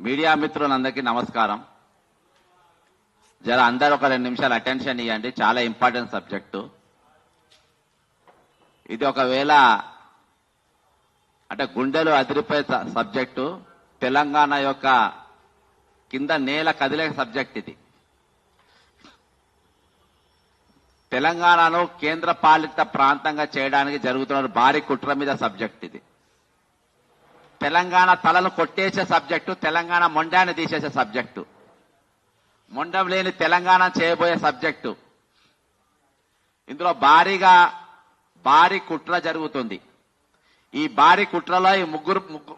Media మిత్రులందరికీ నమస్కారం. జర అందరూ ఒక 2 నిమిషాలు అటెన్షన్ ఇవ్వండి. చాలా ఇంపార్టెంట్ సబ్జెక్టు ఇది. ఒకవేళ అంటే గుండెలు అదిరిపోయే సబ్జెక్టు, తెలంగాణ యొక్క కింద నేల కదిలే సబ్జెక్ట్ ఇది. తెలంగాణను కేంద్ర పాలిత ప్రాంతంగా చేయడానికి జరుగుతున్న భారీ కుట్ర మీద సబ్జెక్ట్ ఇది. తెలంగాణ తలను కొట్టేసే సబ్జెక్టు, తెలంగాణ మొండాన్ని తీసేసే సబ్జెక్టు, మొండం లేని తెలంగాణ చేయబోయే సబ్జెక్టు. ఇందులో భారీ కుట్ర జరుగుతుంది. ఈ భారీ కుట్రలో ఈ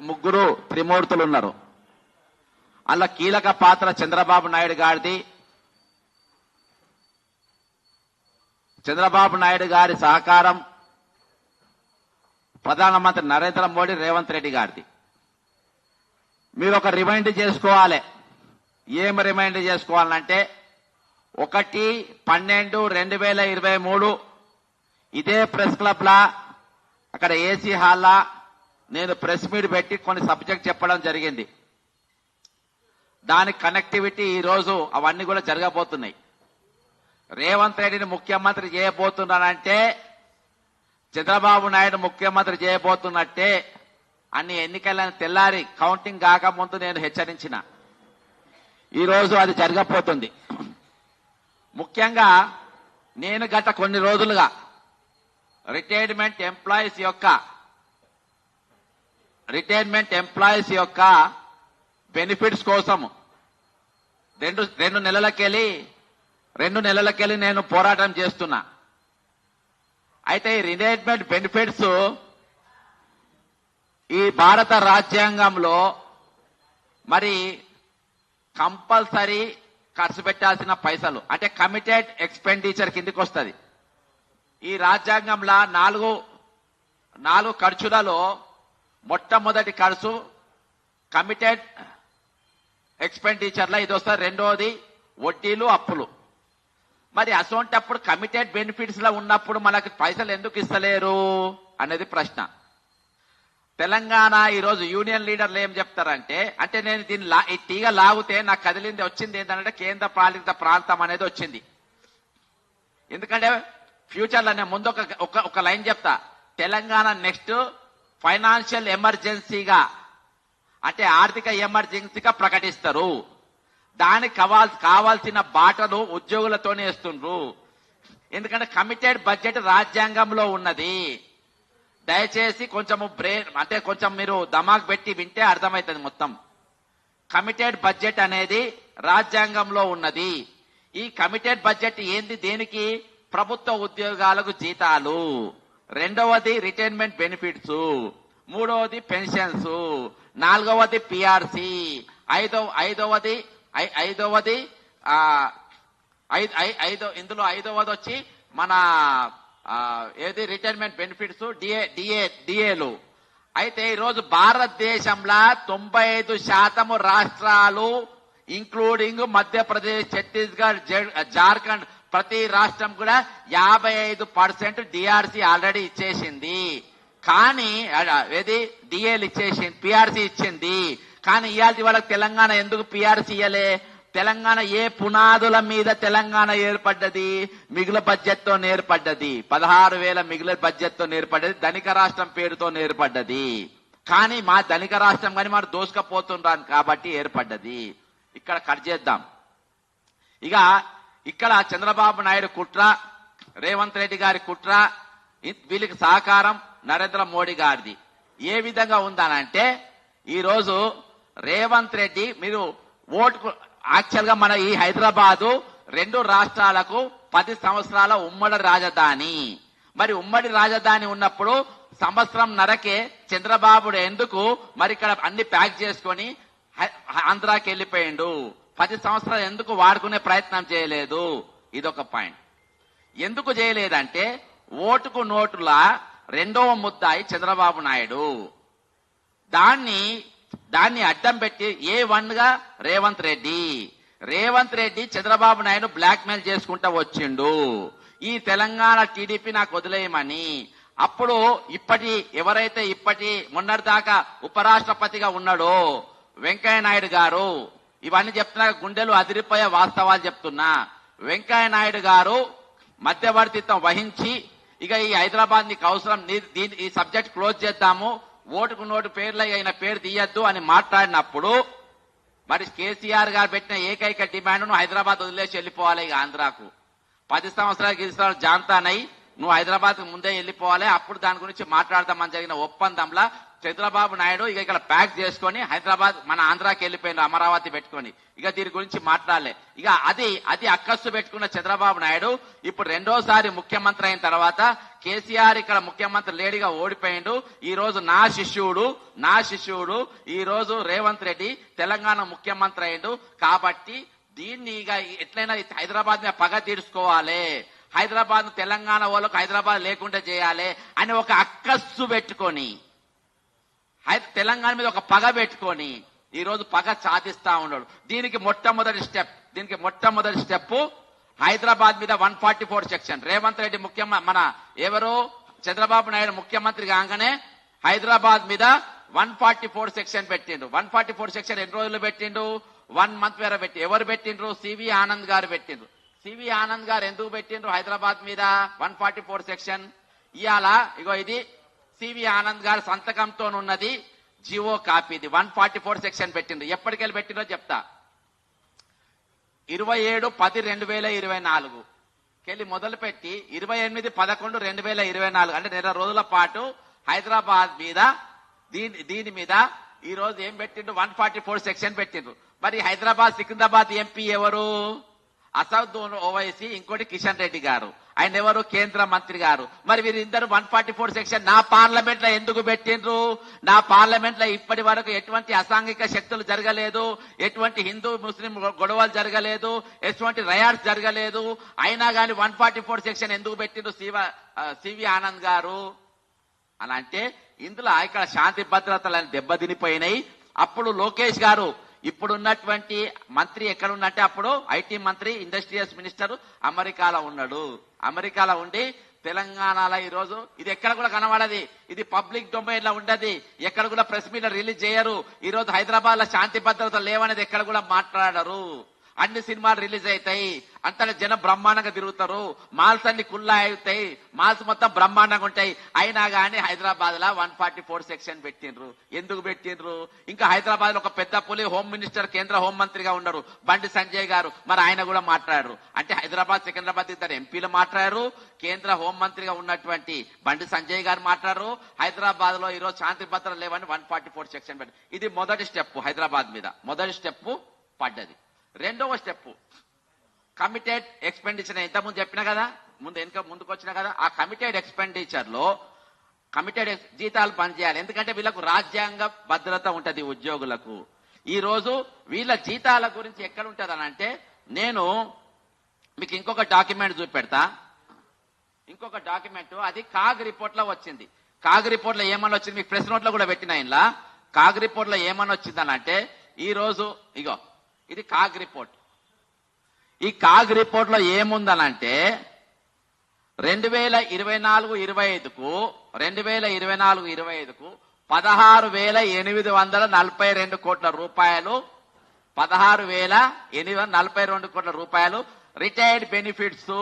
ముగ్గురు త్రిమూర్తులు ఉన్నారు. అలా కీలక పాత్ర చంద్రబాబు నాయుడు గారిది. చంద్రబాబు నాయుడు గారి సహకారం ప్రధానమంత్రి నరేంద్ర మోడీ, రేవంత్ రెడ్డి గారిది. మీరు ఒక రిమైండ్ చేసుకోవాలి. ఏం రిమైండ్ చేసుకోవాలంటే 1/12/2023 ఇదే ప్రెస్ క్లబ్ లా, అక్కడ ఏసీ హాల్లా నేను ప్రెస్ మీట్ పెట్టి కొన్ని సబ్జెక్ట్ చెప్పడం జరిగింది. దాని కనెక్టివిటీ ఈ రోజు అవన్నీ కూడా జరగబోతున్నాయి. రేవంత్ రెడ్డిని ముఖ్యమంత్రి చేయబోతున్నానంటే, చంద్రబాబు నాయుడు ముఖ్యమంత్రి చేయబోతున్నట్టే అన్ని ఎన్నికలను తెల్లారి కౌంటింగ్ కాకముందు నేను హెచ్చరించిన. ఈ రోజు అది జరగబోతుంది. ముఖ్యంగా నేను గత కొన్ని రోజులుగా రిటైర్మెంట్ ఎంప్లాయీస్ యొక్క బెనిఫిట్స్ కోసం రెండు నెలలకెళ్ళి నేను పోరాటం చేస్తున్నా. అయితే ఈ రిటైర్మెంట్ బెనిఫిట్స్ ఈ భారత రాజ్యాంగంలో మరి కంపల్సరీ ఖర్చు పెట్టాల్సిన పైసలు, అంటే కమిటెడ్ ఎక్స్పెండిచర్ కిందికి వస్తుంది. ఈ రాజ్యాంగంలో 4 ఖర్చులలో మొట్టమొదటి ఖర్చు కమిటెడ్ ఎక్స్పెండిచర్లో ఇది వస్తుంది. రెండోది వడ్డీలు, అప్పులు. మరి అసోంటప్పుడు కమిటెడ్ బెనిఫిట్స్ లో ఉన్నప్పుడు మనకు పైసలు ఎందుకు ఇస్తలేరు అనేది ప్రశ్న. తెలంగాణ ఈరోజు యూనియన్ లీడర్లు ఏం చెప్తారంటే, అంటే నేను దీన్ని ఈ తీగ లాగితే నాకు కదిలింది వచ్చింది ఏంటంటే కేంద్ర పాలిత ప్రాంతం అనేది వచ్చింది. ఎందుకంటే ఫ్యూచర్ లో నేను ముందు ఒక లైన్ చెప్తా. తెలంగాణ నెక్స్ట్ ఫైనాన్షియల్ ఎమర్జెన్సీగా, అంటే ఆర్థిక ఎమర్జెన్సీగా ప్రకటిస్తారు. దానికి కావాల్సిన బాటలు ఉద్యోగులతోనే ఇస్తుండ్రు. ఎందుకంటే కమిటెడ్ బడ్జెట్ రాజ్యాంగంలో ఉన్నది. దయచేసి కొంచెం కొంచెం మీరు దమాక్ పెట్టి వింటే అర్థమవుతుంది మొత్తం. కమిటెడ్ బడ్జెట్ అనేది రాజ్యాంగంలో ఉన్నది. ఈ కమిటెడ్ బడ్జెట్ ఏంది? దేనికి? ప్రభుత్వ ఉద్యోగాలకు జీతాలు, రెండవది రిటైర్మెంట్ బెనిఫిట్స్, మూడవది పెన్షన్స్, నాలుగవది పిఆర్సి, ఇందులో ఐదవది వచ్చి మన ఏది రిటైర్మెంట్ బెనిఫిట్స్, డిఏలు. అయితే ఈరోజు భారతదేశంలో 95% రాష్ట్రాలు ఇంక్లూడింగ్ మధ్యప్రదేశ్, ఛత్తీస్గఢ్, జార్ఖండ్, ప్రతి రాష్ట్రం కూడా 55% డిఆర్సి ఆల్రెడీ ఇచ్చేసింది. కానీ ఏది డిఏలు ఇచ్చేసింది, పిఆర్సి ఇచ్చింది. కానీ ఇవాళ వాళ్ళకి తెలంగాణ ఎందుకు పిఆర్సి ఇయ్యలే? తెలంగాణ ఏ పునాదుల మీద తెలంగాణ ఏర్పడ్డది? మిగులు బడ్జెట్ తో ఏర్పడ్డది. 16,000 మిగులు బడ్జెట్ తో ఏర్పడ్డది. ధనిక రాష్ట్రం పేరుతో ఏర్పడ్డది. కానీ మా ధనిక రాష్ట్రం కానీ మనం దోసుకపోతున్నాం కాబట్టి ఏర్పడ్డది. ఇక్కడ కట్ చేద్దాం. ఇక్కడ చంద్రబాబు నాయుడు కుట్ర, రేవంత్ రెడ్డి గారి కుట్ర, వీళ్ళకి సహకారం నరేంద్ర మోడీ గారిది ఏ విధంగా ఉందనంటే, ఈ రోజు రేవంత్ రెడ్డి మీరు ఓటుకు యాక్చువల్ గా మన ఈ హైదరాబాదు 2 రాష్ట్రాలకు 10 సంవత్సరాల ఉమ్మడి రాజధాని. మరి ఉమ్మడి రాజధాని ఉన్నప్పుడు సంవత్సరంన్నరకే చంద్రబాబు ఎందుకు మరి ఇక్కడ అన్ని ప్యాక్ చేసుకొని ఆంధ్రాకి వెళ్ళిపోయిండు? 10 సంవత్సరాలు ఎందుకు వాడుకునే ప్రయత్నం చేయలేదు? ఇదొక పాయింట్. ఎందుకు చేయలేదంటే ఓటుకు నోటుల రెండవ ముద్దాయి చంద్రబాబు నాయుడు. దాన్ని అడ్డం పెట్టి A1 గా రేవంత్ రెడ్డి చంద్రబాబు నాయుడు బ్లాక్ మెయిల్ చేసుకుంటా వచ్చిండు. ఈ తెలంగాణ టీడీపీ నాకు వదిలేయమని. అప్పుడు ఎవరైతే మొన్నటిదాకా ఉపరాష్ట్రపతిగా ఉన్నాడో వెంకయ్య నాయుడు గారు, ఇవన్నీ చెప్తున్నా గుండెలు అదిరిపోయే వాస్తవాలు చెప్తున్నా. వెంకయ్య నాయుడు గారు మధ్యవర్తిత్వం వహించి ఇక ఈ హైదరాబాద్ నీకు అవసరం, ఈ సబ్జెక్ట్ క్లోజ్ చేద్దాము, ఓటుకు నోటు పేర్లు అయిన పేరు తీయద్దు అని మాట్లాడినప్పుడు మరి కేసీఆర్ గారు పెట్టిన ఏకైక డిమాండ్ నువ్వు హైదరాబాద్ వదిలేసి వెళ్ళిపోవాలి. ఇక ఆంధ్రాకు 10 సంవత్సరాలు జాంతానై నువ్వు హైదరాబాద్ ముందే వెళ్ళిపోవాలి. అప్పుడు దాని గురించి మాట్లాడదామని జరిగిన ఒప్పందంలో చంద్రబాబు నాయుడు ఇక ఇక్కడ ప్యాక్ చేసుకొని హైదరాబాద్ మన ఆంధ్రాకి వెళ్ళిపోయిన అమరావతి పెట్టుకొని ఇక దీని గురించి మాట్లాడలే. ఇక అది అక్కస్సు పెట్టుకున్న చంద్రబాబు నాయుడు ఇప్పుడు రెండోసారి ముఖ్యమంత్రి అయిన తర్వాత కేసీఆర్ ఇక్కడ ముఖ్యమంత్రి లేడీగా ఓడిపోయిండు. ఈ రోజు నా శిష్యుడు ఈ రోజు రేవంత్ రెడ్డి తెలంగాణ ముఖ్యమంత్రి అయిండు. కాబట్టి దీన్ని ఇక ఎట్లయినా హైదరాబాద్ మీద పగ తీర్చుకోవాలి, హైదరాబాద్ తెలంగాణ వాళ్ళకు హైదరాబాద్ లేకుండా చేయాలి అని ఒక అక్కస్సు పెట్టుకొని తెలంగాణ మీద ఒక పగ పెట్టుకొని ఈ రోజు పగ సాధిస్తా ఉన్నాడు. దీనికి మొట్టమొదటి స్టెప్ హైదరాబాద్ మీద 144 సెక్షన్. రేవంత్ రెడ్డి మన ఎవరు చంద్రబాబు నాయుడు ముఖ్యమంత్రి కాగానే హైదరాబాద్ మీద 144 సెక్షన్ పెట్టిండు. 144 సెక్షన్ ఎన్ని రోజులు పెట్టిండు? 1 మంత్ వేరే పెట్టి. ఎవరు పెట్టిండ్రు? సివి ఆనంద్ గారు పెట్టిండ్రు. సివి ఆనంద్ గారు ఎందుకు పెట్టిండ్రు హైదరాబాద్ మీద 144 సెక్షన్? ఇవాళ ఇగో ఇది సివి ఆనంద్ గారు సంతకంతో ఉన్నది జివో కాపీది. 144 సెక్షన్ పెట్టిండ్రు. ఎప్పటికెళ్ళి పెట్టిందో చెప్తా. 27/10/2024 కెళ్ళి మొదలు పెట్టి 28/11/2024 అంటే 2 రోజుల పాటు హైదరాబాద్ మీద దీని మీద ఈ రోజు ఏం పెట్టిండ్రు? 144 సెక్షన్ పెట్టిండ్రు. మరి హైదరాబాద్ సికింద్రాబాద్ ఎంపీ ఎవరు? అసదుద్దీన్ ఓవైసీ, ఇంకోటి కిషన్ రెడ్డి గారు, ఆయన ఎవరు? కేంద్ర మంత్రి గారు. మరి వీరిద్దరు 144 సెక్షన్ నా పార్లమెంట్ లో ఎందుకు పెట్టిండ్రు? నా పార్లమెంట్ లో ఇప్పటి వరకు ఎటువంటి అసాంఘిక శక్తులు జరగలేదు, ఎటువంటి హిందూ ముస్లిం గొడవలు జరగలేదు, ఎటువంటి రయాట్స్ జరగలేదు. అయినా కానీ 144 సెక్షన్ ఎందుకు పెట్టిండ్రు సివి ఆనంద్ గారు అని అంటే ఇందులో ఇక్కడ శాంతి భద్రతలను దెబ్బతినిపోయినాయి. అప్పుడు లోకేష్ గారు ఇప్పుడున్నటువంటి మంత్రి ఎక్కడున్నట్టే అప్పుడు ఐటీ మంత్రి, ఇండస్ట్రియల్స్ మినిస్టర్ అమెరికాలో ఉన్నాడు. అమెరికాలో ఉండి తెలంగాణలో ఈ రోజు ఇది ఎక్కడ కూడా కనబడది, ఇది పబ్లిక్ డొమైన్ లో ఉండదు, ఎక్కడ కూడా ప్రెస్ మీట్ రిలీజ్ చేయరు. ఈ రోజు హైదరాబాద్ లో శాంతి భద్రత లేవనేది ఎక్కడ కూడా మాట్లాడరు. అన్ని సినిమాలు రిలీజ్ అవుతాయి, అంతలో జనం బ్రహ్మాండంగా తిరుగుతారు, మాల్స్ అన్ని కుల్లా అవుతాయి, మాల్స్ మొత్తం బ్రహ్మాండంగా ఉంటాయి. అయినా కానీ హైదరాబాద్ లో 144 సెక్షన్ పెట్టిండ్రు. ఎందుకు పెట్టిండ్రు? ఇంకా హైదరాబాద్ లో ఒక పెద్ద పులి హోమ్ మినిస్టర్, కేంద్ర హోంమంత్రిగా ఉన్నారు బండి సంజయ్ గారు, మరి ఆయన కూడా మాట్లాడారు. అంటే హైదరాబాద్ సికింద్రాబాద్ ఇద్దరు ఎంపీలు మాట్లాడారు, కేంద్ర హోంమంత్రిగా ఉన్నటువంటి బండి సంజయ్ గారు మాట్లాడారు. హైదరాబాద్ లో ఈ రోజు శాంతి భద్రత లేవని 144 సెక్షన్ పెట్టి ఇది మొదటి స్టెప్. హైదరాబాద్ మీద మొదటి స్టెప్ పడ్డది. రెండవ స్టెప్ కమిటెడ్ ఎక్స్పెండిచర్. ఇంతకుముందు చెప్పినా కదా, ముందుకు వచ్చినా కదా, ఆ కమిటెడ్ ఎక్స్పెండిచర్ లో కమిటెడ్ జీతాలు పనిచేయాలి. ఎందుకంటే వీళ్ళకు రాజ్యాంగ భద్రత ఉంటది ఉద్యోగులకు. ఈ రోజు వీళ్ళ జీతాల గురించి ఎక్కడ ఉంటది అని అంటే నేను మీకు ఇంకొక డాక్యుమెంట్ చూపెడతా. ఇంకొక డాక్యుమెంట్ అది కాగ్ రిపోర్ట్ లో వచ్చింది. కాగ్ రిపోర్ట్ లో ఏమని వచ్చింది మీకు ప్రెస్ నోట్ లో కూడా పెట్టిన ఇలా. కాగ్ రిపోర్ట్ లో ఏమని వచ్చిందని అంటే ఈ రోజు ఇగో ఇది కాగ్ రిపోర్ట్. ఈ కాగ్ రిపోర్ట్ లో ఏముందనంటే 2024-25కు 16,842 కోట్ల రూపాయలు, 16,842 కోట్ల రూపాయలు రిటైర్డ్ బెనిఫిట్స్.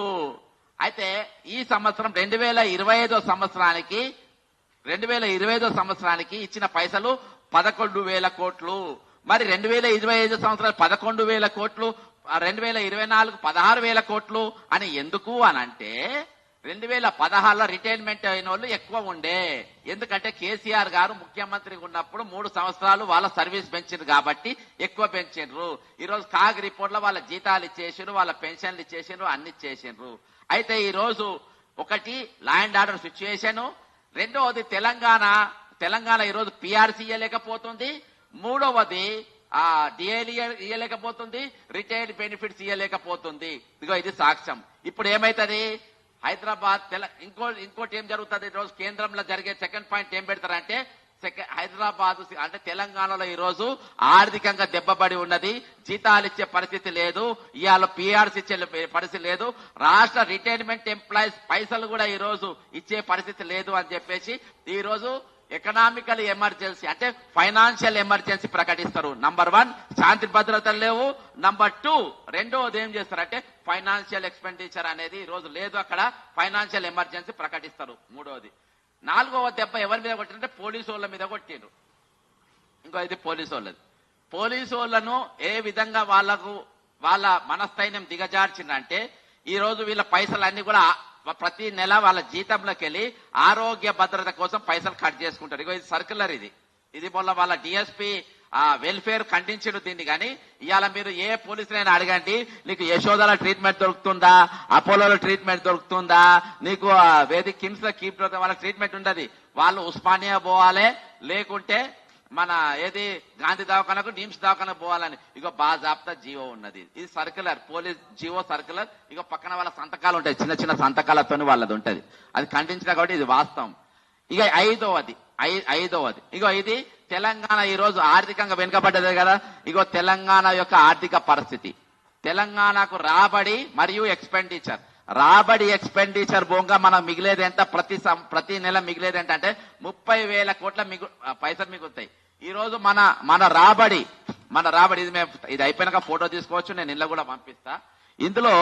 అయితే ఈ సంవత్సరం 2025 సంవత్సరానికి ఇచ్చిన పైసలు 11,000 కోట్లు. మరి 2025 సంవత్సరాలు 11,000 కోట్లు, 2024 16,000 కోట్లు అని ఎందుకు అని అంటే 2016లో రిటైర్మెంట్ అయిన వాళ్ళు ఎక్కువ ఉండే. ఎందుకంటే కేసీఆర్ గారు ముఖ్యమంత్రిగా ఉన్నప్పుడు 3 సంవత్సరాలు వాళ్ళ సర్వీస్ పెంచిండ్రు కాబట్టి ఎక్కువ పెంచిండ్రు. ఈ రోజు కాగ్ రిపోర్ట్ లో వాళ్ళ జీతాలు ఇచ్చేసిండ్రు, వాళ్ళ పెన్షన్లు ఇచ్చేసిండ్రు, అన్ని ఇచ్చేసిండ్రు. అయితే ఈ రోజు ఒకటి లా అండ్ ఆర్డర్ సిచ్యువేషన్, రెండవది తెలంగాణ ఈ రోజు పిఆర్సీ ఇయ్యలేకపోతుంది, మూడవది డిఏలు ఇయ్యలేకపోతుంది, రిటైర్డ్ బెనిఫిట్స్ ఇయ్యలేకపోతుంది. ఇదిగో ఇది సాక్ష్యం. ఇప్పుడు ఏమైతుంది హైదరాబాద్ ఇంకోటి ఏం జరుగుతుంది? ఈ రోజు కేంద్రంలో జరిగే సెకండ్ పాయింట్ ఏం పెడతారంటే హైదరాబాద్ అంటే తెలంగాణలో ఈ రోజు ఆర్థికంగా దెబ్బపడి ఉన్నది, జీతాలు ఇచ్చే పరిస్థితి లేదు, ఇవాళ పిఆర్సీ ఇచ్చే పరిస్థితి లేదు, రాష్ట్ర రిటైర్మెంట్ ఎంప్లాయీస్ పైసలు కూడా ఈ రోజు ఇచ్చే పరిస్థితి లేదు అని చెప్పేసి ఈ రోజు ఎకనామికల్ ఎమర్జెన్సీ అంటే ఫైనాన్షియల్ ఎమర్జెన్సీ ప్రకటిస్తారు. నంబర్ 1 శాంతి భద్రతలు లేవు. నంబర్ 2 రెండోది ఏం చేస్తారంటే ఫైనాన్షియల్ ఎక్స్పెండిచర్ అనేది ఈ రోజు లేదు, అక్కడ ఫైనాన్షియల్ ఎమర్జెన్సీ ప్రకటిస్తారు. మూడోది. 4వ దెబ్బ ఎవరి మీద కొట్టిందంటే పోలీసు వాళ్ళ మీద కొట్టిండ్రు. ఇంకో ఇది పోలీసు వాళ్ళది. పోలీసు వాళ్ళను ఏ విధంగా వాళ్ళ మనస్థైర్యం దిగజార్చిందంటే ఈ రోజు వీళ్ళ పైసలన్నీ కూడా ప్రతి నెల వాళ్ళ జీతంలోకి వెళ్ళి ఆరోగ్య భద్రత కోసం పైసలు కట్ చేసుకుంటారు. ఇగో ఇది సర్క్యులర్, ఇది మొన్న వాళ్ళ డిఎస్పీ వెల్ఫేర్ ఖండించడు దీన్ని. కానీ ఇవాళ మీరు ఏ పోలీసులైనా అడగండి, నీకు యశోదల ట్రీట్మెంట్ దొరుకుతుందా, అపోలోలో ట్రీట్మెంట్ దొరుకుతుందా, నీకు వేదిక కిమ్స్ లో కీప్ వాళ్ళ ట్రీట్మెంట్ ఉండదు. వాళ్ళు ఉస్మానియా పోవాలి, లేకుంటే మన ఏది గాంధీ దవాఖానకు నిమ్స్ దవాఖానకు పోవాలని ఇగో బాజాబ్తా జీవో ఉన్నది. ఇది సర్క్యులర్, పోలీస్ జీవో సర్క్యులర్. ఇగో పక్కన వాళ్ళ సంతకాలు ఉంటాయి, చిన్న చిన్న సంతకాలతో వాళ్ళది ఉంటది. అది ఖండించిన కాబట్టి ఇది వాస్తవం. ఇక ఐదవది ఇగో ఇది తెలంగాణ ఈ రోజు ఆర్థికంగా వెనుకబడ్డదే కదా. ఇగో తెలంగాణ యొక్క ఆర్థిక పరిస్థితి, తెలంగాణకు రాబడి మరియు ఎక్స్పెండిచర్. రాబడి ఎక్స్పెండిచర్ బోంగా మనం మిగిలేది ఎంత, ప్రతి నెల మిగిలేది ఎంత అంటే 30,000 కోట్ల పైసలు మిగులుతాయి. ఈ రోజు మన రాబడి ఇది అయిపోయినాక ఫోటో తీసుకోవచ్చు, నేను ఇళ్ళ కూడా పంపిస్తా. ఇందులో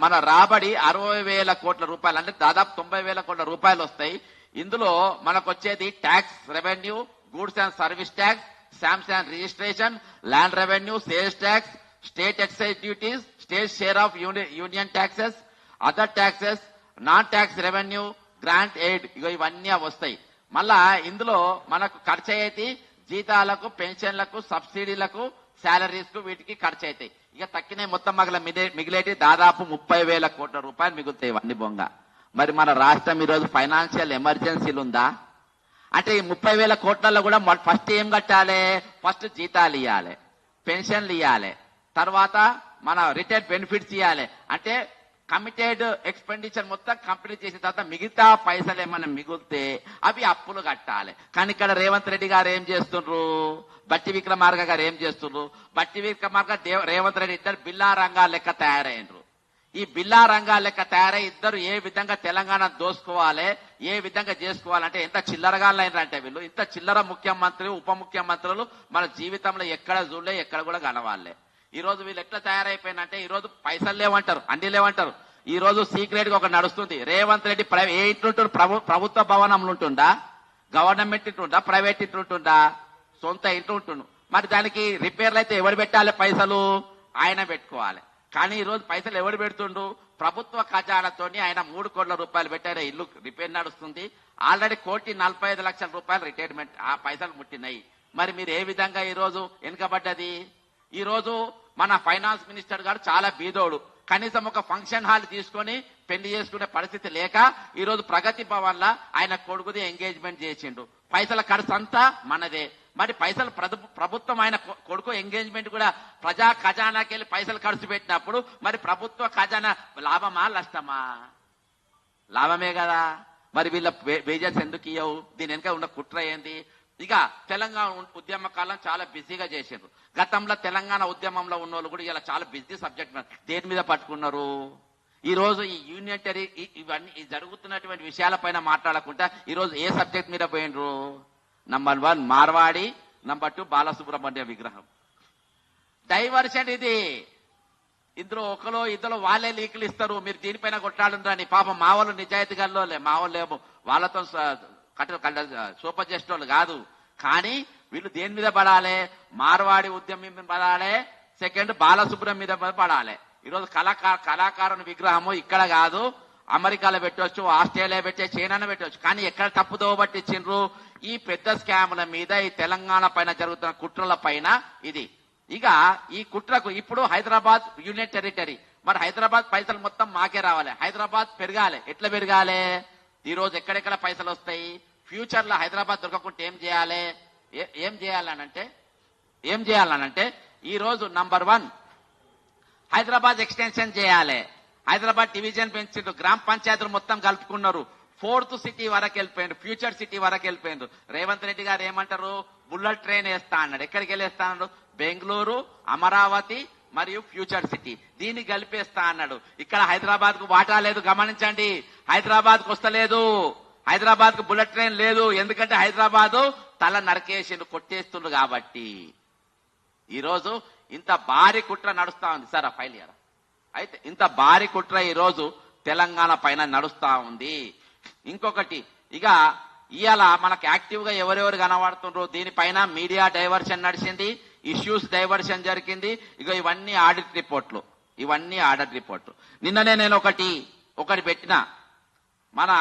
మన రాబడి 60,000 కోట్ల రూపాయలు, అంటే దాదాపు 90,000 కోట్ల రూపాయలు వస్తాయి. ఇందులో మనకు వచ్చేది tax revenue, goods and service tax, stamps and registration, land revenue, sales tax, state excise duties, state share of union taxes, other taxes, non tax revenue, grant aid, ఇవన్నీ వస్తాయి. మళ్ళా ఇందులో మనకు ఖర్చు అయ్యేది జీతాలకు, పెన్షన్లకు, సబ్సిడీలకు, శాలరీస్ కు, వీటికి ఖర్చు అవుతాయి. ఇక తక్కిన మొత్తం మిగిలేటి దాదాపు 30,000 కోట్ల రూపాయలు మిగులుతాయి ఇవన్నీ బొంగ. మరి మన రాష్ట్రం ఈరోజు ఫైనాన్షియల్ ఎమర్జెన్సీలు ఉందా అంటే ఈ 30,000 కోట్లలో కూడా ఫస్ట్ ఏం కట్టాలి, ఫస్ట్ జీతాలు ఇవ్వాలి, పెన్షన్లు ఇవ్వాలి, తర్వాత మన రిటైర్డ్ బెనిఫిట్స్ ఇవ్వాలి. అంటే కమిటెడ్ ఎక్స్పెండిచర్ మొత్తం కంప్లీట్ చేసిన తర్వాత మిగతా పైసలు ఏమైనా మిగిలితే అవి అప్పులు కట్టాలి. కానీ ఇక్కడ రేవంత్ రెడ్డి గారు ఏం చేస్తుండ్రు, బట్టి విక్రమార్క గారు ఏం చేస్తుండ్రు, బట్టి విక్రమార్క రేవంత్ రెడ్డి ఇద్దరు బిల్లా రంగాల లెక్క తయారైనరు. ఈ బిల్లా రంగాల లెక్క తయారై ఇద్దరు ఏ విధంగా తెలంగాణ దోసుకోవాలి, ఏ విధంగా చేసుకోవాలంటే ఎంత చిల్లరగాళ్ళు అయినారంటే వీళ్ళు. ఇంత చిల్లర ముఖ్యమంత్రి, ఉప ముఖ్యమంత్రులు మన జీవితంలో ఎక్కడ చూడలే, ఎక్కడ కూడా కనవాలే. ఈ రోజు వీళ్ళు ఎట్లా తయారైపోయినంటే ఈ రోజు పైసలు లేవంటారు, అన్ని లేవంటారు. ఈ రోజు సీక్రెట్ గా ఒక నడుస్తుంది. రేవంత్ రెడ్డి ఏ ఇంటుంటాడు, ప్రభుత్వ భవనంలో ఉంటుండా, గవర్నమెంట్ ఇంటుండా, ప్రైవేట్ ఇంటుంటుండా, సొంత ఇంట్లో ఉంటుండు. మరి దానికి రిపేర్లు అయితే ఎవరు పెట్టాలి, పైసలు ఆయన పెట్టుకోవాలి. కానీ ఈ రోజు పైసలు ఎవరు పెడుతుండు, ప్రభుత్వ ఖజానాతోని ఆయన 3 కోట్ల రూపాయలు పెట్టారు, ఇల్లు రిపేర్ నడుస్తుంది. ఆల్రెడీ 1,45,00,000 రూపాయలు రిటైర్మెంట్ ఆ పైసలు ముట్టినాయి. మరి మీరు ఏ విధంగా ఈ రోజు వెనుకబడ్డది. ఈ రోజు మన ఫైనాన్స్ మినిస్టర్ గారు చాలా బీదోడు, కనీసం ఒక ఫంక్షన్ హాల్ తీసుకొని పెళ్లి చేసుకునే పరిస్థితి లేక ఈ రోజు ప్రగతి భవన్ లా ఆయన కొడుకుది ఎంగేజ్మెంట్ చేసిండు. పైసల ఖర్చు అంతా మనదే. మరి పైసలు ప్రభుత్వం ఆయన కొడుకు ఎంగేజ్మెంట్ కూడా ప్రజా ఖజానాకి వెళ్ళి పైసలు ఖర్చు పెట్టినప్పుడు మరి ప్రభుత్వ ఖజానా లాభమా నష్టమా? లాభమే కదా. మరి వీళ్ళ వేజెస్ ఎందుకు ఇవ్వవు? దీని వెనక ఉన్న కుట్ర ఏంది? ఇక తెలంగాణ ఉద్యమ కాలం చాలా బిజీగా చేశారు. గతంలో తెలంగాణ ఉద్యమంలో ఉన్న వాళ్ళు కూడా ఇలా చాలా బిజీ సబ్జెక్ట్ దేని మీద పట్టుకున్నారు. ఈ రోజు ఈ యూనిటరీ ఇవన్నీ జరుగుతున్నటువంటి విషయాలపైన మాట్లాడకుండా ఈ రోజు ఏ సబ్జెక్ట్ మీద పోయినరు? నంబర్ 1 మార్వాడి, నంబర్ 2 బాలసుబ్రహ్మణ్య విగ్రహం. డైవర్షన్ ఇది. ఇందులో ఒకలో ఇద్దరు వాళ్ళే లీకులు ఇస్తారు, మీరు దీనిపైన కొట్టాడుందని. పాపం మా వాళ్ళు నిజాయితీగాల్లో మా వాళ్ళేమో వాళ్ళతో సూపర్ జస్ట్ వాళ్ళు కాదు. కానీ వీళ్ళు దేని మీద పడాలి? మార్వాడి ఉద్యమం మీద పడాలి. సెకండ్ బాలసుబ్రహ్మణ్యం మీద పడాలి. ఈరోజు కళాకారుని విగ్రహము ఇక్కడ కాదు, అమెరికాలో పెట్టవచ్చు, ఆస్ట్రేలియా పెట్టే, చైనాలో పెట్టవచ్చు. కానీ ఎక్కడ తప్పుదో పట్టించిండ్రు? ఈ పెద్ద స్కాముల మీద, ఈ తెలంగాణ పైన జరుగుతున్న కుట్రల పైన ఇది. ఇక ఈ కుట్రకు ఇప్పుడు హైదరాబాద్ యూనియన్ టెరిటరీ, మరి హైదరాబాద్ పైసలు మొత్తం మాకే రావాలి. హైదరాబాద్ పెరగాలి. ఎట్లా పెరగాలి? ఈ రోజు ఎక్కడెక్కడ పైసలు వస్తాయి? ఫ్యూచర్ లో హైదరాబాద్ దొరకకుంటే ఏం చేయాలనంటే ఈ రోజు నంబర్ 1 హైదరాబాద్ ఎక్స్టెన్షన్ చేయాలి. హైదరాబాద్ డివిజన్ పెంచిండ్రు, గ్రామ పంచాయతీలు మొత్తం కలుపుకున్నారు. 4th సిటీ వరకు వెళ్ళిపోయిండ్రు, ఫ్యూచర్ సిటీ వరకు వెళ్ళిపోయిండ్రు. రేవంత్ రెడ్డి గారు ఏమంటారు? బుల్లెట్ ట్రైన్ వేస్తా అన్నాడు. ఎక్కడికి వెళ్ళేస్తా అన్నాడు? బెంగళూరు, అమరావతి మరియు ఫ్యూచర్ సిటీ, దీన్ని కలిపేస్తా అన్నాడు. ఇక్కడ హైదరాబాద్ కు వాటా లేదు, గమనించండి. హైదరాబాద్ కు వస్తలేదు. హైదరాబాద్ కు బుల్లెట్ ట్రైన్ లేదు, ఎందుకంటే హైదరాబాద్ తల నరకేసిండు, కొట్టేస్తుండ్రు కాబట్టి. ఈరోజు ఇంత భారీ కుట్ర నడుస్తా ఉంది సార్. ఆ ఫైల్ ఇయర్ అయితే ఇంత భారీ కుట్ర ఈరోజు తెలంగాణ పైన నడుస్తా ఉంది. ఇంకొకటి, ఇక ఇవాళ మనకు యాక్టివ్ గా ఎవరెవరు కనబడుతుండ్రు, దీనిపైన మీడియా డైవర్షన్ నడిచింది, ఇష్యూస్ డైవర్షన్ జరిగింది. ఇక ఇవన్నీ ఆడిట్ రిపోర్ట్లు, నిన్ననే నేను ఒకటి పెట్టిన, మన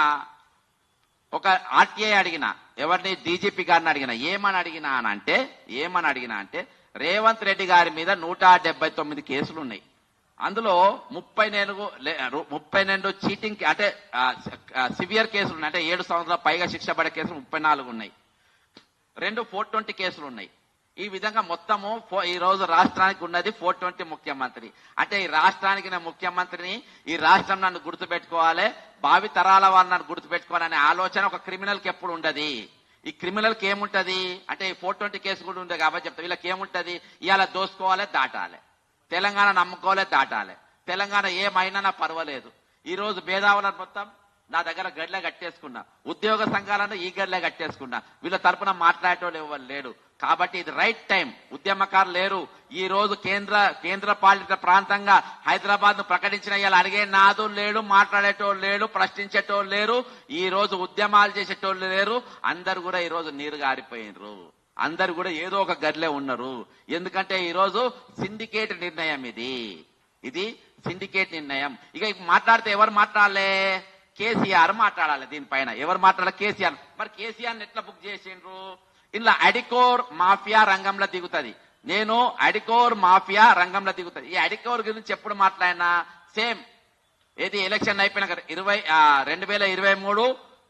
ఒక ఆర్టీఐ అడిగిన, ఎవరిని, డీజీపీ గారిని అడిగిన. ఏమని అడిగినా అంటే రేవంత్ రెడ్డి గారి మీద 179 కేసులు ఉన్నాయి. అందులో 32 చీటింగ్ అంటే సివియర్ కేసులు ఉన్నాయి, అంటే 7 సంవత్సరాల పైగా శిక్ష పడే కేసులు 34 ఉన్నాయి. 2 420 కేసులు ఉన్నాయి. ఈ విధంగా మొత్తము ఈ రోజు రాష్ట్రానికి ఉన్నది 420 ముఖ్యమంత్రి. అంటే ఈ రాష్ట్రానికి నేను ముఖ్యమంత్రిని, ఈ రాష్ట్రం నన్ను గుర్తుపెట్టుకోవాలి, భావి తరాల వాళ్ళు నన్ను గుర్తుపెట్టుకోవాలనే ఆలోచన ఒక క్రిమినల్ కి ఎప్పుడు ఉండదు. ఈ క్రిమినల్ కి ఏముంటది అంటే 420 కేసు కూడా ఉంది కాబట్టి చెప్తా. వీళ్ళకి ఏముంటది, ఇవాళ దోసుకోవాలి, దాటాలి, తెలంగాణ నమ్ముకోవాలి, దాటాలి, తెలంగాణ ఏమైనా పర్వాలేదు. ఈ రోజు భేదావులను మొత్తం నా దగ్గర గడిలే కట్టేసుకున్నా, ఉద్యోగ సంఘాలను ఈ గడిలే కట్టేసుకున్నా, వీళ్ళ తరపున మాట్లాడేటోళ్ళు ఎవరు లేడు. కాబట్టి ఇది రైట్ టైం. ఉద్యమకారులు లేరు. ఈ రోజు కేంద్ర పాలిత ప్రాంతంగా హైదరాబాద్ ను ప్రకటించిన ఇలా అడిగే నాదులు లేడు, మాట్లాడేటోళ్ళు లేడు, ప్రశ్నించేటోళ్ళు లేరు, ఈ రోజు ఉద్యమాలు చేసేటోళ్ళు లేరు. అందరు కూడా ఈ రోజు నీరు గారిపోయినరు, అందరు కూడా ఏదో ఒక గదిలే ఉన్నారు. ఎందుకంటే ఈ రోజు సిండికేట్ నిర్ణయం, ఇది సిండికేట్ నిర్ణయం. ఇక మాట్లాడితే ఎవరు మాట్లాడలే, కేసీఆర్ మాట్లాడాలి. దీనిపైన ఎవరు మాట్లాడాలి, కేసీఆర్. మరి కేసీఆర్ ఎట్లా బుక్ చేసిండ్రు, ఇలా అడికోర్ మాఫియా రంగంలో దిగుతుంది. నేను అడికోర్ మాఫియా రంగంలో దిగుతుంది. ఈ అడికోర్ గురించి ఎప్పుడు మాట్లాడినా సేమ్ ఏది ఎలక్షన్ అయిపోయినాక 2023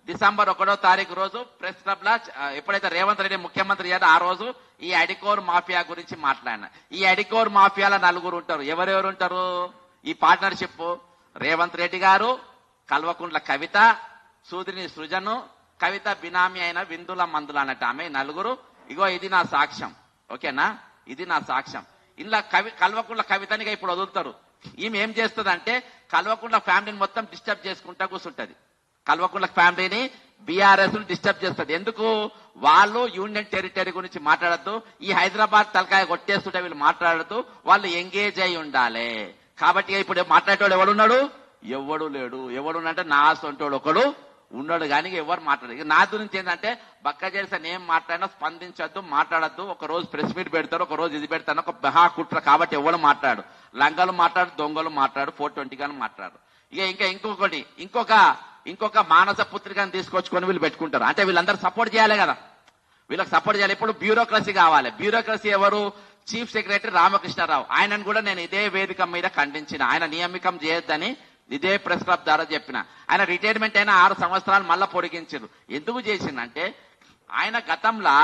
డిసెంబర్ 1వ తారీఖు రోజు ప్రెస్ క్లబ్ లా ఎప్పుడైతే రేవంత్ రెడ్డి ముఖ్యమంత్రి అయ్యారో ఆ రోజు ఈ అడికోర్ మాఫియా గురించి మాట్లాడినా. ఈ అడికోర్ మాఫియాల 4 ఉంటారు. ఎవరెవరు ఉంటారు ఈ పార్ట్నర్షిప్, రేవంత్ రెడ్డి గారు, కల్వకుంట్ల కవిత, సూదిని సృజను, కవిత బినామీ అయిన విందుల మందుల అన్నట్టు ఆమె 4. ఇగో ఇది నా సాక్ష్యం, ఓకేనా, ఇది నా సాక్ష్యం. ఇలా కల్వకుంట్ల కవితనిగా ఇప్పుడు వదులుతారు. ఈమె ఏం చేస్తుంది, కల్వకుంట్ల ఫ్యామిలీని మొత్తం డిస్టర్బ్ చేసుకుంటా కూర్చుంటది. కల్వకుంట్ల ఫ్యామిలీని బీఆర్ఎస్ డిస్టర్బ్ చేస్తుంది. ఎందుకు, వాళ్ళు యూనియన్ టెరిటరీ గురించి మాట్లాడద్దు, ఈ హైదరాబాద్ తలకాయ కొట్టేస్తుంటే వీళ్ళు మాట్లాడద్దు, వాళ్ళు ఎంగేజ్ అయి ఉండాలి. కాబట్టి ఇప్పుడు మాట్లాడేటోడు ఎవడున్నాడు, ఎవడు లేడు. ఎవడున్నంటే నా సొంటోడు ఒకడు ఉన్నాడు, కానీ ఎవరు మాట్లాడదు. నా గురించి ఏంటంటే బక్క చేసే నేను మాట్లాడినా స్పందించద్దు, మాట్లాడద్దు. ఒక రోజు ప్రెస్ మీట్ పెడతారు, ఒక రోజు ఇది పెడతాను, ఒక మహా కుట్ర. కాబట్టి ఎవరు మాట్లాడు, లంగలు మాట్లాడు, దొంగలు మాట్లాడు, 420 గాని మాట్లాడు. ఇక ఇంకొక మానస పుత్రికను తీసుకొచ్చుకొని వీళ్ళు పెట్టుకుంటారు. అంటే వీళ్ళందరూ సపోర్ట్ చేయాలి కదా, వీళ్ళకి సపోర్ట్ చేయాలి. ఇప్పుడు బ్యూరోక్రసీ కావాలి. బ్యూరోక్రసీ ఎవరు, చీఫ్ సెక్రటరీ రామకృష్ణారావు. ఆయనను కూడా నేను ఇదే వేదిక మీద ఖండించిన. ఆయన నియామకం చేయొద్దని ఇదే ప్రెస్ క్లబ్ ద్వారా చెప్పిన. ఆయన రిటైర్మెంట్ అయిన 6 సంవత్సరాలు మళ్ళా పొడిగించారు. ఎందుకు చేసిందంటే ఆయన గతంలో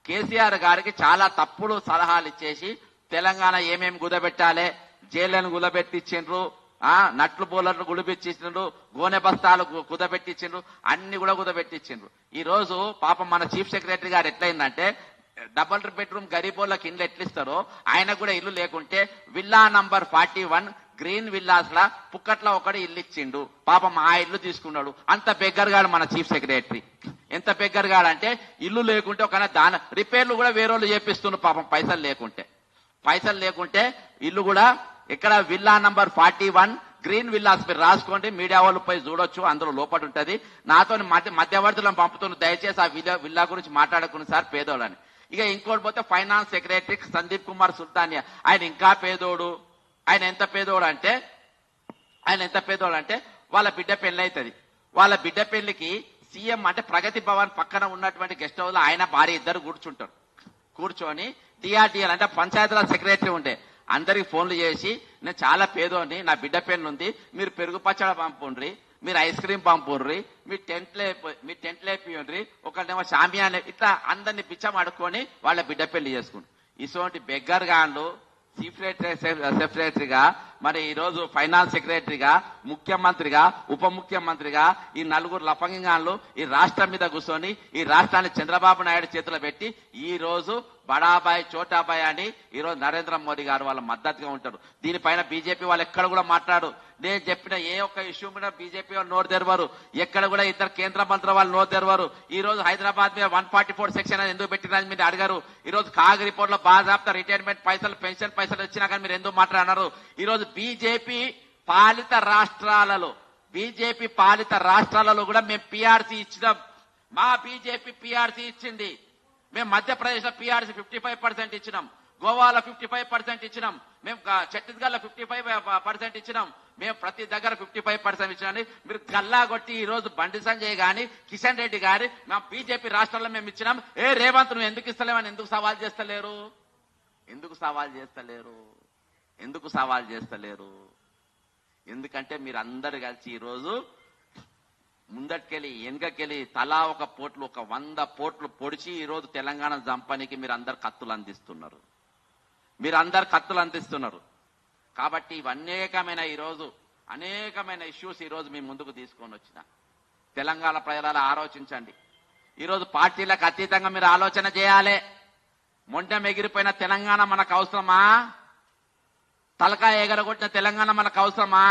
కేసీఆర్ గారికి చాలా తప్పుడు సలహాలు ఇచ్చేసి తెలంగాణ ఏమేమి కుదబెట్టాలి, జైళ్లను కుదబెట్టించిండ్రు, నట్లు బోలర్లు గుడిపెట్టించిండ్రు, గోనె బస్తాలు కుదబెట్టించిండ్రు, అన్ని కూడా కుదబెట్టించిండ్రు. ఈ రోజు పాపం మన చీఫ్ సెక్రటరీ గారు ఎట్లయిందంటే డబుల్ బెడ్రూమ్ గరీబోళ్ళకి ఇల్లు ఎట్లిస్తారో ఆయన కూడా ఇల్లు లేకుంటే విల్లా నంబర్ 41 గ్రీన్ విల్లాస్ లా పుక్కట్ల ఒకటి ఇల్లు ఇచ్చిండు. పాపం ఆ ఇల్లు తీసుకున్నాడు. అంత బెగ్గరగాడు మన చీఫ్ సెక్రటరీ. ఎంత బెగ్గరగాడంటే ఇల్లు లేకుంటే ఒక రిపేర్లు కూడా వేరేళ్ళు చేపిస్తుండ్రు పాపం, పైసలు లేకుంటే ఇల్లు కూడా ఇక్కడ విల్లా నంబర్ 41 గ్రీన్ విల్లాస్ మీరు రాసుకోండి, మీడియా వాళ్ళు పోయి చూడొచ్చు, అందులో లోపల ఉంటది. నాతో మధ్యవర్తులను పంపుతున్న, దయచేసి ఆ విల్లా గురించి మాట్లాడుకుని సార్ పేదోళ్ళని. ఇక ఇంకోటి పోతే ఫైనాన్స్ సెక్రటరీ సందీప్ కుమార్ సుల్తానియా, ఆయన ఇంకా పేదోడు. ఆయన ఎంత పేదోడు అంటే వాళ్ళ బిడ్డ పెళ్లి అవుతుంది. వాళ్ళ బిడ్డ పెళ్లికి సీఎం అంటే ప్రగతి భవన్ పక్కన ఉన్నటువంటి గెస్ట్ హౌస్ లో ఆయన భార్య ఇద్దరు కూర్చొని టీఆర్టీఎల్ అంటే పంచాయతీరాజ్ సెక్రటరీ ఉండే అందరికి ఫోన్లు చేసి, నేను చాలా పేదోని, నా బిడ్డ పెళ్లి ఉంది, మీరు పెరుగు పచ్చడి పంపుండ్రి, మీరు ఐస్ క్రీమ్ పంపుండ్రి, మీ టెంట్ లేపియండ్రి, ఒకళ్ళేమో షామియానే, ఇట్లా అందరినీ పిచ్చం అడుక్కొని వాళ్ళ బిడ్డ పెళ్లి చేసుకుంటారు. ఇటువంటి బెగ్గర్ గాన్లు చీఫ్ సెక్రటరీగా మరి ఈ రోజు ఫైనాన్స్ సెక్రటరీగా, ముఖ్యమంత్రిగా, ఉప ముఖ్యమంత్రిగా ఈ నలుగురు లఫంగాన్లు ఈ రాష్ట్రం మీద కూర్చొని ఈ రాష్ట్రాన్ని చంద్రబాబు నాయుడు చేతిలో పెట్టి ఈ రోజు బడాబాయ్ చోటాబాయ్ అని ఈ రోజు నరేంద్ర మోడీ గారు వాళ్ళ మద్దతుగా ఉంటారు. దీనిపైన బీజేపీ వాళ్ళు ఎక్కడ కూడా మాట్లాడు. నేను చెప్పిన ఏ ఒక్క ఇష్యూ మీద బీజేపీ వాళ్ళు నోరు తెరవరు. ఎక్కడ కూడా ఇద్దరు కేంద్ర మంత్రుల వాళ్ళు నోరు తెరవరు. ఈ రోజు హైదరాబాద్ మీద 144 సెక్షన్ అని ఎందుకు పెట్టినని మీరు అడిగారు. ఈ రోజు కాగ్ రిపోర్ట్ లో బాజాబ్తా రిటైర్మెంట్ పైసలు, పెన్షన్ పైసలు వచ్చినా కానీ మీరు ఎందుకు మాట్లాడినారు. ఈ రోజు బీజేపీ పాలిత రాష్ట్రాలలో కూడా మేము పీఆర్సీ ఇచ్చినాం. మా బీజేపీ పీఆర్సీ ఇచ్చింది. మేము మధ్యప్రదేశ్ లో పీఆర్సీ 55% ఇచ్చినాం, గోవాలో 55% ఇచ్చినాం, మేము ఛత్తీస్గఢ్ లో 55% ఇచ్చినాం. మేము ప్రతి దగ్గర 55% ఇచ్చినామని మీరు గల్లా కొట్టి ఈ రోజు బండి సంజయ్ గాని, కిషన్ రెడ్డి గారి మా బీజేపీ రాష్ట్రాల్లో మేము ఇచ్చినాం. రేవంత్ నువ్వు ఎందుకు ఇస్తలేవని ఎందుకు సవాల్ చేస్తలేరు? ఎందుకంటే మీరు అందరు కలిసి ఈ రోజు ముందటికెళ్ళి వెనకకెళ్ళి తలా ఒక 100 పోట్లు పొడిచి ఈ రోజు తెలంగాణ జంపానికి మీరు అందరు కత్తులు అందిస్తున్నారు. కాబట్టి అనేకమైన ఇష్యూస్ ఈ రోజు మీ ముందుకు తీసుకొని వచ్చిన తెలంగాణ ప్రజలు ఆలోచించండి. ఈ రోజు పార్టీలకు అతీతంగా మీరు ఆలోచన చేయాలి. మొండెం ఎగిరిపోయిన తెలంగాణ మనకు అవసరమా? తలకాయ ఎగరగొట్టిన తెలంగాణ మనకు అవసరమా?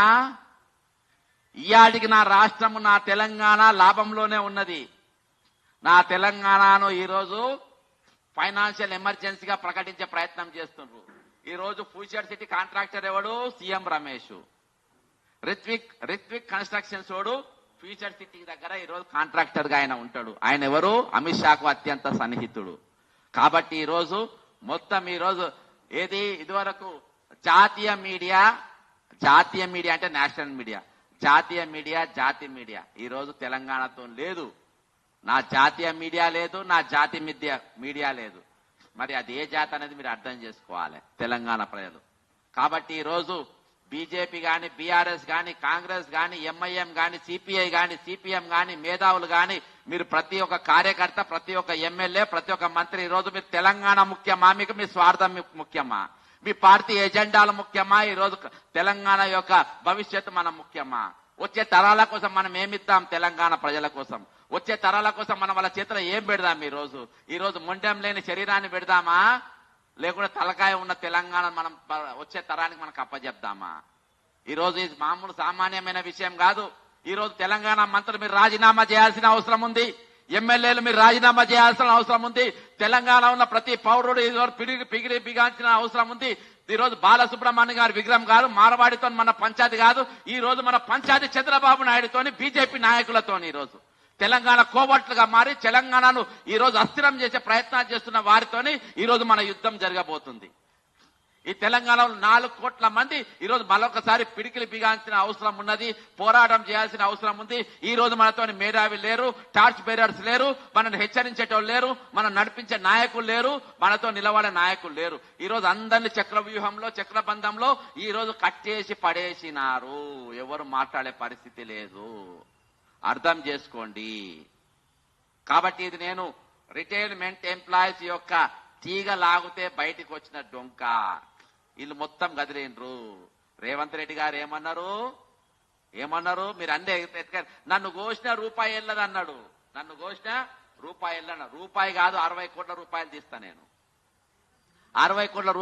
ఇయాడికి నా రాష్ట్రము, నా తెలంగాణ లాభంలోనే ఉన్నది. నా తెలంగాణను ఈరోజు ఫైనాన్షియల్ ఎమర్జెన్సీగా ప్రకటించే ప్రయత్నం చేస్తున్నారు. ఈ రోజు ఫ్యూచర్ సిటీ కాంట్రాక్టర్ ఎవడు? సీఎం రమేష్. రిత్విక్ కన్స్ట్రక్షన్స్ వాడు ఫ్యూచర్ సిటీ దగ్గర ఈ రోజు కాంట్రాక్టర్ గా ఆయన ఉంటాడు. ఆయన ఎవరు? అమిత్ షాకు అత్యంత సన్నిహితుడు. కాబట్టి ఈ రోజు మొత్తం ఈ రోజు ఇదివరకు జాతీయ మీడియా అంటే నేషనల్ మీడియా, జాతీయ మీడియా ఈ రోజు తెలంగాణతో లేదు. నా జాతీయ మీడియా లేదు, నా జాతి మీడియా లేదు. మరి అది ఏ జాతి అనేది మీరు అర్థం చేసుకోవాలి తెలంగాణ ప్రజలు. కాబట్టి ఈ రోజు బీజేపీ గాని, బీఆర్ఎస్ గాని, కాంగ్రెస్ గాని, ఎంఐఎం గాని, సిపిఐ గాని, సిపిఎం గాని, మేధావులు గాని, మీరు ప్రతి ఒక్క కార్యకర్త, ప్రతి ఒక్క ఎమ్మెల్యే, ప్రతి ఒక్క మంత్రి ఈ రోజు మీరు తెలంగాణ ముఖ్యమా, మీకు మీ స్వార్థం ముఖ్యమా, మీ పార్టీ ఎజెండాలు ముఖ్యమా, ఈ రోజు తెలంగాణ యొక్క భవిష్యత్తు మన ముఖ్యమా? వచ్చే తరాల కోసం మనం ఏమిద్దాం? తెలంగాణ ప్రజల కోసం వచ్చే తరాల కోసం మనం వాళ్ళ చేతిలో ఏం పెడదాం? ఈ రోజు మొండెం లేని శరీరాన్ని పెడదామా, లేకుంటే తలకాయ ఉన్న తెలంగాణ మనం వచ్చే తరానికి మనకు అప్పచెప్దామా? ఈ రోజు ఇది మామూలు సామాన్యమైన విషయం కాదు. ఈ రోజు తెలంగాణ మంత్రులు మీరు రాజీనామా చేయాల్సిన అవసరం ఉంది. ఎమ్మెల్యేలు మీరు రాజీనామా చేయాల్సిన అవసరం ఉంది. తెలంగాణ ఉన్న ప్రతి పౌరుడు ఈ రోజు బిగాల్సిన అవసరం ఉంది. ఈ రోజు బాలసుబ్రహ్మణ్యం గారి విగ్రహం కాదు, మార్వాడితో మన పంచాయతీ కాదు. ఈ రోజు మన పంచాయతీ చంద్రబాబు నాయుడుతోని, బీజేపీ నాయకులతోని ఈ రోజు తెలంగాణ కోవట్లుగా మారి తెలంగాణను ఈ రోజు అస్థిరం చేసే ప్రయత్నాలు చేస్తున్న వారితోని ఈ రోజు మన యుద్ధం జరగబోతుంది. ఈ తెలంగాణలో 4 కోట్ల మంది ఈ రోజు మరొకసారి పిడికిలి బిగాల్సిన అవసరం ఉన్నది, పోరాటం చేయాల్సిన అవసరం ఉంది. ఈ రోజు మనతో మేధావి లేరు, టార్చ్ బేరర్స్ లేరు, మనల్ని హెచ్చరించేటోళ్ళు లేరు, మనం నడిపించే నాయకులు లేరు, మనతో నిలబడే నాయకులు లేరు. ఈ రోజు అందరినీ చక్రవ్యూహంలో, చక్రబంధంలో ఈ రోజు కట్టేసి పడేసినారు. ఎవరు మాట్లాడే పరిస్థితి లేదు. అర్థం చేసుకోండి. కాబట్టి ఇది నేను రిటైర్మెంట్ ఎంప్లాయీస్ యొక్క తీగ లాగితే బయటికి వచ్చిన డొంక. వీళ్ళు మొత్తం గదిలేండ్రు. రేవంత్ రెడ్డి గారు ఏమన్నారు? మీరు అందే నన్ను కోసిన రూపాయి వెళ్ళదు అన్నాడు. నన్ను కోసిన రూపాయి కాదు 60 కోట్ల రూపాయలు తీస్తా నేను. 60 కోట్ల